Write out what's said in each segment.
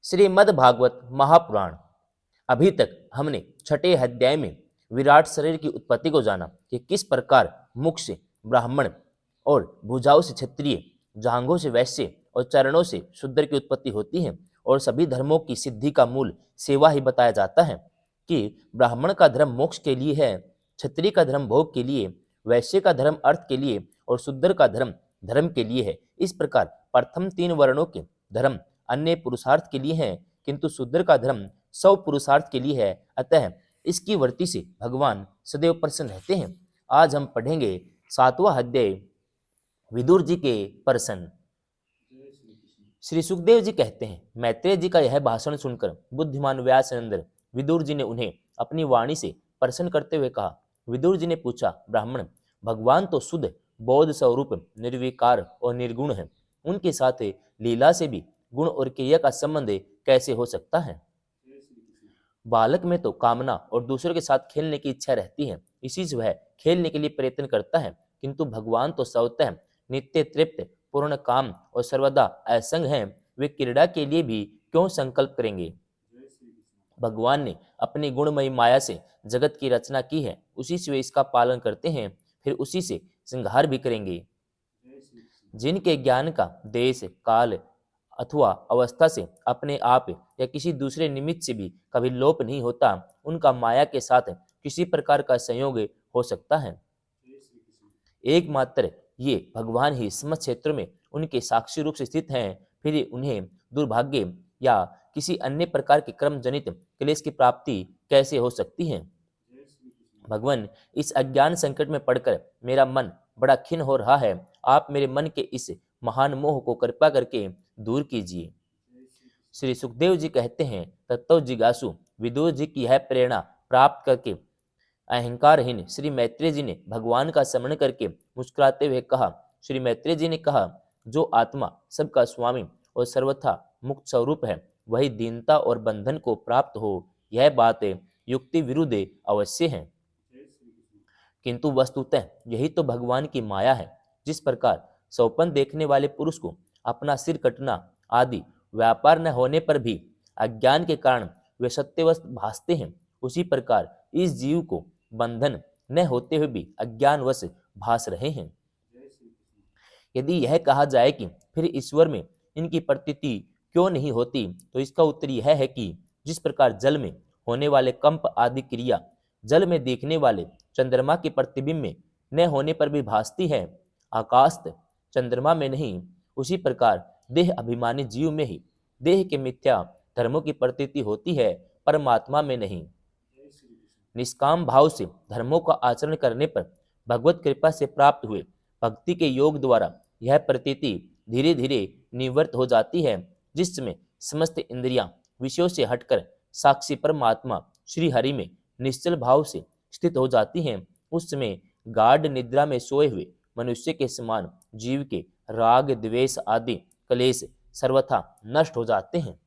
श्रीमद् भागवत महापुराण। अभी तक हमने छठे अध्याय में विराट शरीर की उत्पत्ति को जाना कि किस प्रकार मुख से ब्राह्मण और भुजाओं से क्षत्रिय, जांघों से वैश्य और चरणों से शूद्र की उत्पत्ति होती है। और सभी धर्मों की सिद्धि का मूल सेवा ही बताया जाता है कि ब्राह्मण का धर्म मोक्ष के लिए है, क्षत्रिय का धर्म भोग के लिए, वैश्य का धर्म अर्थ के लिए और शूद्र का धर्म धर्म के लिए है। इस प्रकार प्रथम तीन वर्णों के धर्म अन्य पुरुषार्थ के लिए है, किंतु शूद्र का धर्म सौ पुरुषार्थ के लिए है। अतः इसकी वृत्ति से भगवान सदैव प्रसन्न रहते हैं। आज हम पढ़ेंगे 7वां अध्याय, विदुर जी के प्रसन्न। श्री सुखदेव जी कहते हैं, मैत्रेय जी का यह भाषण सुनकर बुद्धिमान व्यासनंद विदुर जी ने उन्हें अपनी वाणी से प्रसन्न करते हुए कहा। विदुर जी ने पूछा, ब्राह्मण, भगवान तो शुद्ध बोध स्वरूप निर्विकार और निर्गुण है, उनके साथ लीला से भी गुण और क्रिया का संबंध कैसे हो सकता है? बालक में तो कामना और दूसरों के साथ खेलने की इच्छा रहती है, इसी से वह खेलने के लिए प्रयत्न करता है, किंतु भगवान तो स्वतः नित्य तृप्त, पूर्ण काम और सर्वदा असंग हैं, वे क्रीड़ा के लिए भी क्यों संकल्प करेंगे? भगवान ने अपनी गुणमयी माया से जगत की रचना की है, उसी से वे इसका पालन करते हैं, फिर उसी से संहार भी करेंगे। जिनके ज्ञान का देश, काल अथवा अवस्था से अपने आप या किसी दूसरे निमित्त से भी कभी लोप नहीं होता, उनका माया के साथ किसी प्रकार का संयोग हो सकता है। एकमात्र ये भगवान ही समस्त क्षेत्र में उनके साक्षी रूप से स्थित हैं, फिर उन्हें दुर्भाग्य या किसी अन्य प्रकार के क्रम जनित क्लेश की प्राप्ति कैसे हो सकती है? भगवान, इस अज्ञान संकट में पड़कर मेरा मन बड़ा खिन्न हो रहा है, आप मेरे मन के इस महान मोह को कृपा करके दूर कीजिए। श्री सुखदेव जी कहते हैं, तत्व जिज्ञासु विदुर जी की यह प्रेरणा प्राप्त करके अहंकारहीन श्री मैत्रेय जी ने भगवान का स्मरण करके मुस्कुराते हुए कहा। श्री मैत्रेय जी ने कहा, जो आत्मा सबका स्वामी और सर्वथा मुक्त स्वरूप है, वही दीनता और बंधन को प्राप्त हो, यह बात युक्ति विरुद्ध अवश्य है, किंतु वस्तुतः यही तो भगवान की माया है। जिस प्रकार सौपन देखने वाले पुरुष को अपना सिर कटना आदि व्यापार न होने पर भी अज्ञान के कारण वे सत्यवस्त भासते हैं, उसी प्रकार इस जीव को बंधन न होते हुए भी अज्ञानवश भास रहे हैं। यदि यह कहा जाए कि फिर ईश्वर में इनकी प्रतीति क्यों नहीं होती, तो इसका उत्तर यह है कि जिस प्रकार जल में होने वाले कंप आदि क्रिया जल में देखने वाले चंद्रमा के प्रतिबिंब में न होने पर भी भासती है, आकाश चंद्रमा में नहीं, उसी प्रकार देह अभिमानी जीव में ही देह के मिथ्या धर्मों की प्रतीति होती है, परमात्मा में नहीं। निष्काम भाव से धर्मों का आचरण करने पर भगवत कृपा से प्राप्त हुए भक्ति के योग द्वारा यह प्रतीति धीरे धीरे निवृत्त हो जाती है, जिसमें समस्त इंद्रियां विषयों से हटकर साक्षी परमात्मा श्री हरि में निश्चल भाव से स्थित हो जाती हैं। उस समय गाढ़ निद्रा में सोए हुए मनुष्य के समान जीव के राग, द्वेष आदि क्लेश सर्वथा नष्ट हो जाते हैं।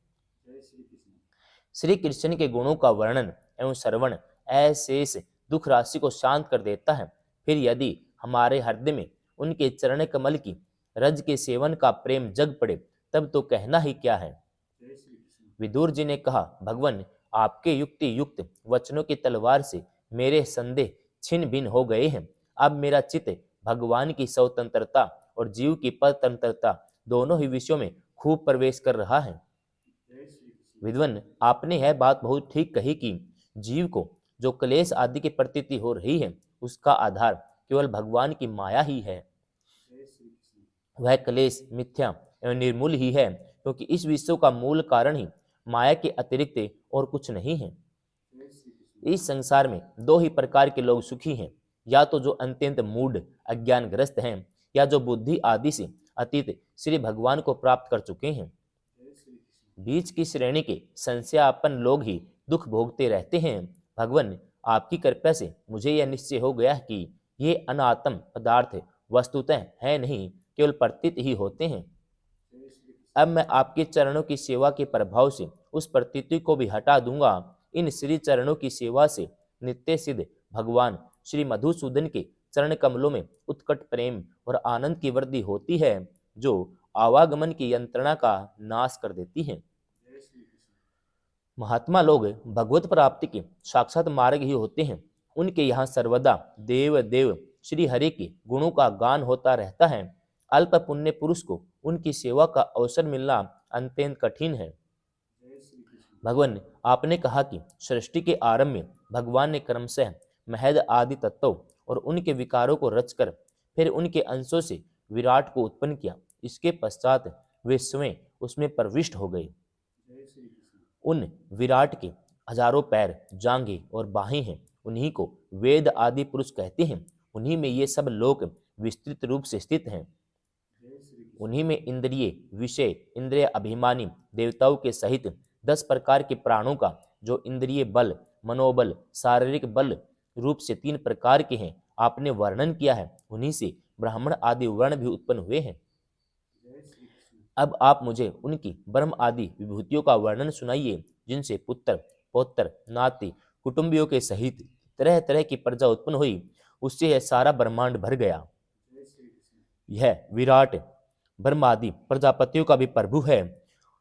श्री कृष्ण के गुणों का वर्णन एवं श्रवण अशेष दुख राशि को शांत कर देता है। फिर यदि हमारे हृदय में उनके चरण कमल की रज के सेवन का प्रेम जग पड़े, तब तो कहना ही क्या है। विदुर जी ने कहा, भगवान, आपके युक्ति युक्त वचनों की तलवार से मेरे संदेह छिन्न भिन्न हो गए हैं। अब मेरा चित्त भगवान की स्वतंत्रता और जीव की परतंत्रता दोनों ही विषयों में खूब प्रवेश कर रहा है। विद्वान, आपने यह बात बहुत ठीक कही कि जीव को जो क्लेश आदि की प्रतीति हो रही है, उसका आधार केवल भगवान की माया ही है। वह क्लेश मिथ्या एवं निर्मूल ही है, क्योंकि इस विश्व का मूल कारण ही माया के अतिरिक्त और कुछ नहीं है। इस संसार में दो ही प्रकार के लोग सुखी हैं, या तो जो अत्यंत मूढ़ अज्ञानग्रस्त हैं, या जो बुद्धि आदि से अतीत श्री भगवान को प्राप्त कर चुके हैं। बीच की श्रेणी के संशयापन लोग ही दुख भोगते रहते हैं। भगवान, आपकी कृपा से मुझे यह निश्चय हो गया कि ये अनात्म पदार्थ वस्तुतः है नहीं, केवल प्रतीत ही होते हैं। अब मैं आपके चरणों की सेवा के प्रभाव से उस प्रतीति को भी हटा दूंगा। इन श्री चरणों की सेवा से नित्य सिद्ध भगवान श्री मधुसूदन के चरण कमलों में उत्कट प्रेम और आनंद की वृद्धि होती है, जो आवागमन की यंत्रणा का नाश कर देती है। महात्मा लोग भगवत प्राप्ति के साक्षात मार्ग ही होते हैं। उनके यहाँ सर्वदा देव देव श्री हरि के गुणों का गान होता रहता है। अल्प पुण्य पुरुष को उनकी सेवा का अवसर मिलना अत्यंत कठिन है। भगवान, आपने कहा कि सृष्टि के आरंभ में भगवान ने क्रमशः महद आदि तत्वों और उनके विकारों को रचकर फिर उनके अंशों से विराट को उत्पन्न किया। इसके पश्चात वे स्वयं उसमें प्रविष्ट हो गए। उन विराट के हजारों पैर, जांघें और बाहें हैं। उन्हीं को वेद आदि पुरुष कहते हैं। उन्हीं में ये सब लोक विस्तृत रूप से स्थित हैं। उन्हीं में इंद्रिय विषय, इंद्रिय अभिमानी देवताओं के सहित 10 प्रकार के प्राणों का, जो इंद्रिय बल, मनोबल, शारीरिक बल रूप से 3 प्रकार के हैं, आपने वर्णन किया है। उन्हीं से ब्राह्मण आदि वर्ण भी उत्पन्न हुए हैं। अब आप मुझे उनकी ब्रह्म आदि विभूतियों का वर्णन सुनाइए, जिनसे पुत्र, पौत्र, नाती, कुटुंबियों के सहित तरह तरह की प्रजा उत्पन्न हुई। उससे यह सारा ब्रह्मांड भर गया। यह विराट ब्रह्मादि प्रजापतियों का भी प्रभु है।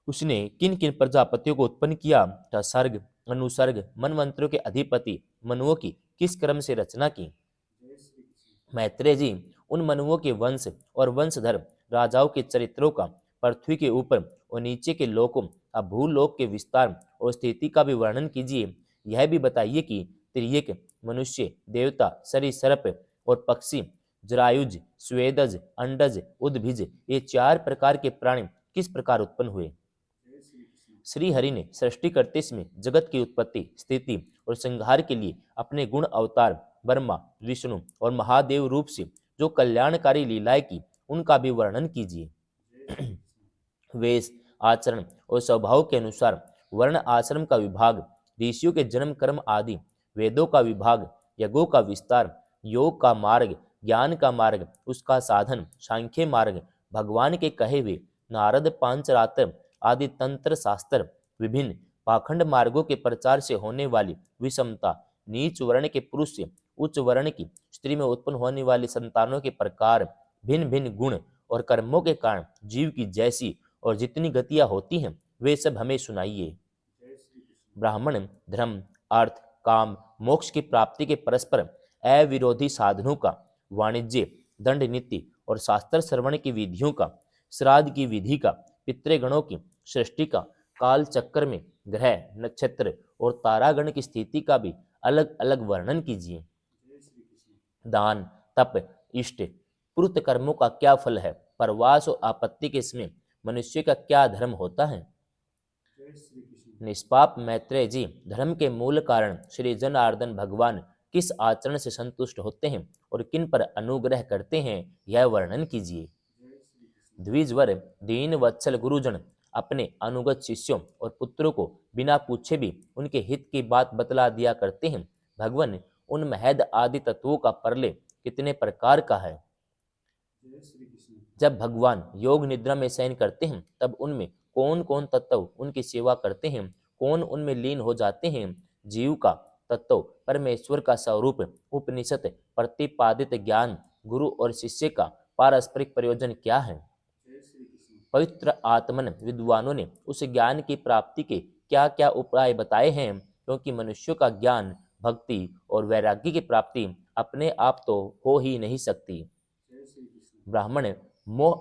उसने किन किन प्रजापतियों को उत्पन्न किया तथा सर्ग, अनुसर्ग, मनवंतरों के अधिपति मनुओं की किस क्रम से रचना की। मैत्रेय जी, उन मनुओं के वंश और वंशधर राजाओं के चरित्रों का, पृथ्वी के ऊपर और नीचे के लोकों और भूलोक के विस्तार और स्थिति का भी वर्णन कीजिए। यह भी बताइए कि तिर्यक, मनुष्य, देवता, सरीसृप और पक्षी, जरायुज, स्वेदज, अंडज, उद्भिज, ये 4 प्रकार के प्राणी किस प्रकार उत्पन्न हुए। श्री हरि ने सृष्टि करते समय जगत की उत्पत्ति, स्थिति और संहार के लिए अपने गुण अवतार ब्रह्मा, विष्णु और महादेव रूप से जो कल्याणकारी लीलाएं की, उनका भी वर्णन कीजिए। वेश, आचरण और स्वभाव के अनुसार वर्ण आश्रम का विभाग, ऋषियों के जन्म कर्म आदि, वेदों का विभाग, यज्ञों का विस्तार, योग का मार्ग, ज्ञान का मार्ग, उसका साधन, सांख्य मार्ग, भगवान के कहे हुए नारद पांचरात्र आदि तंत्र शास्त्र, विभिन्न पाखंड मार्गों के प्रचार से होने वाली विषमता, नीच वर्ण के पुरुष से उच्च वर्ण की स्त्री में उत्पन्न होने वाली संतानों के प्रकार, भिन्न भिन्न गुण और कर्मों के कारण जीव की जैसी और जितनी गतियां होती हैं, वे सब हमें सुनाइए। ब्राह्मण धर्म, अर्थ, काम, मोक्ष की प्राप्ति के परस्पर अविरोधी साधनों का, वाणिज्य, दंड नीति और शास्त्र श्रवण की विधियों का, श्राद्ध की विधि का, पितृगणों की सृष्टि का, काल चक्र में ग्रह, नक्षत्र और तारागण की स्थिति का भी अलग अलग वर्णन कीजिए। दान, तप, इष्ट, पुरुत कर्मों का क्या फल है। परवास और आपत्ति के समय मनुष्य का क्या धर्म होता है। निष्पाप मैत्रेय जी, धर्म के मूल कारण श्री जनार्दन भगवान किस आचरण से संतुष्ट होते हैं और किन पर अनुग्रह करते हैं, यह वर्णन कीजिए। द्विजवर दीन वत्सल गुरुजन अपने अनुगत शिष्यों और पुत्रों को बिना पूछे भी उनके हित की बात बतला दिया करते हैं। भगवान, उन महद आदि तत्वों का परले कितने प्रकार का है। जब भगवान योग निद्रा में शयन करते हैं, तब उनमें कौन कौन तत्व उनकी सेवा करते हैं, कौन उनमें लीन हो जाते हैं। जीव का तत्व परमेश्वर का स्वरूप, उपनिषद प्रतिपादित ज्ञान, गुरु और शिष्य का पारस्परिक प्रयोजन क्या है। पवित्र आत्मन विद्वानों ने उस ज्ञान की प्राप्ति के क्या क्या उपाय बताए हैं, क्योंकि मनुष्यों का ज्ञान, भक्ति और वैराग्य की प्राप्ति अपने आप तो हो ही नहीं सकती। ब्राह्मण,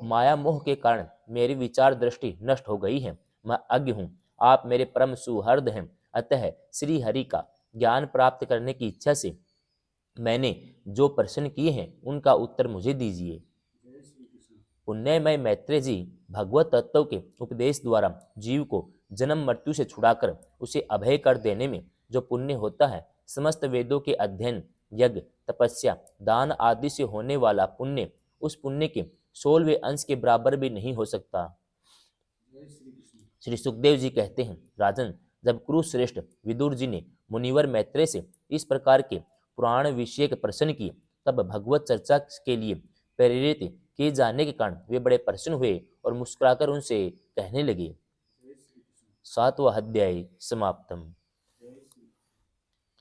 माया मोह के कारण मेरी विचार दृष्टि नष्ट हो गई है। मैं अज्ञ हूँ, आप मेरे परम सुहृद हैं। अतः श्री हरि का ज्ञान प्राप्त करने की इच्छा से मैंने जो प्रश्न किए हैं, उनका उत्तर मुझे दीजिए। पुण्यमय मैत्रेय जी, भगवत तत्व के उपदेश द्वारा जीव को जन्म मृत्यु से छुड़ाकर उसे अभय कर देने में जो पुण्य होता है, समस्त वेदों के अध्ययन, यज्ञ, तपस्या, दान आदि से होने वाला पुण्य उस पुण्य के 16वें अंश के बराबर भी नहीं हो सकता। श्री सुखदेव जी कहते हैं, राजन, जब कुरुश्रेष्ठ विदुर जी ने मुनिवर मैत्रेय से इस प्रकार के पुराण विषयक प्रश्न किए, तब भगवत चर्चा के लिए प्रेरित किए जाने के कारण वे बड़े प्रसन्न हुए और मुस्कुराकर उनसे कहने लगे। 7वां अध्याय समाप्तम।